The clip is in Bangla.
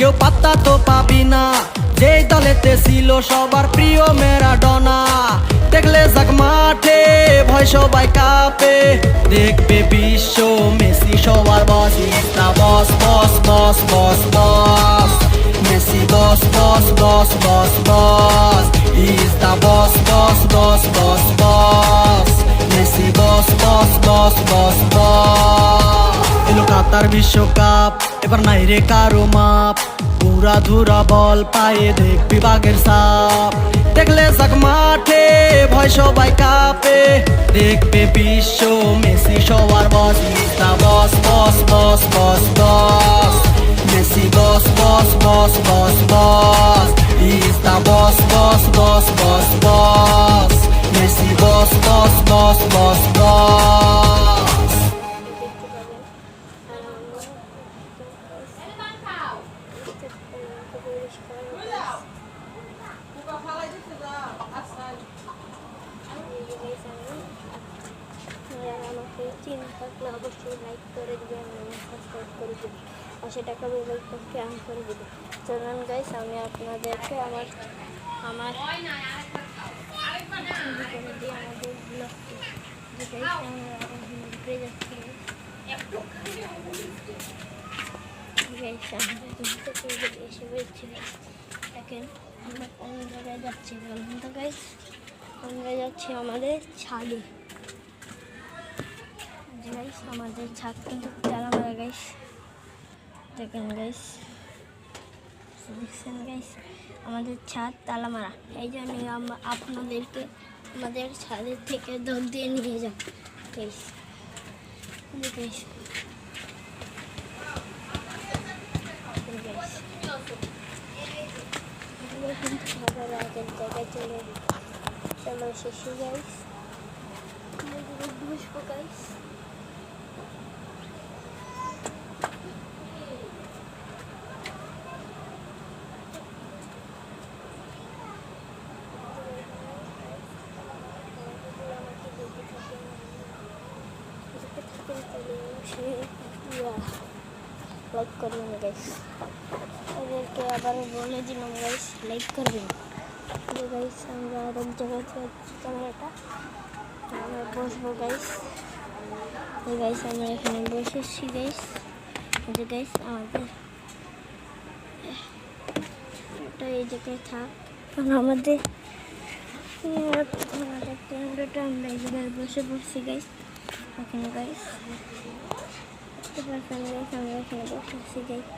কেউ পাত্তা তো পাবি না, যেই দলেতে ছিল সবার প্রিয় ম্যারাডোনা। দেখলে যাক মাঠে ভয় সবাই কাঁপে, দেখবে বিশ্ব মেসি সবার boss. Is the boss boss boss boss boss, Messi boss boss boss boss boss. Is the boss boss boss boss boss, Messi boss boss boss boss boss. এলো কাতার বিশ্বকাপ, এবার নাই রে কারো মাপ, পুরা ধুরা বল পায়ে দেখবি বাঘের সাপ। দেখলে যাক মাঠে ভয় সবাই কাঁপে, দেখবে বিশ্ব মেসি সবার boss. Is the boss boss boss boss boss, Messi boss boss boss boss boss. Is the boss boss boss boss boss, Messi boss boss boss boss boss. আমাকে চিন্তা থাকলে অবশ্যই লাইক করে দেবেন এবং সাবস্ক্রাইব করে দেবেন, 80 টাকা বেলকে অন করে দেবেন। চলুন গাইস, আমি আপনাদেরকে আমার আমাদের ব্লগটি যেটাই আমরা ঘুরে যাচ্ছি। এসে বলছি দেখেন আমরা কোন জায়গায় যাচ্ছি বলুন তো গাইস। আমরা যাচ্ছি আমাদের ছাদে। গাইস আমাদের ছাদ কিন্তু তালামারা গাইস, দেখেন গাইস, দেখছেন গাইস আমাদের ছাদ তালামারা। এই জন্য আমরা আপনাদেরকে আমাদের ছাদের থেকে দৌড় দিয়ে নিয়ে যাব গাইস। গাইস আবার আগের জায়গায় চলো এসেছি গাইস, বসবো গাইস। লাইক করবেন গাইস, ওদেরকে আবার বলে দিলাম গাইস লাইক করবেন। গাইস আমরা আরেক জায়গায় ক্যামেরাটা আমরা বসবো গাইস। গাইস আমরা এখানে বসেছি গাইস। যে গাইস আমাদের এটা এই জায়গায় থাক, কারণ আমাদের ক্যামেরাটা আমরা এই জায়গায় বসে পড়ছি গাইস। এখানে গাইস দেখতে পাচ্ছেন গাইস আমরা এখানে বসেছি গাইস।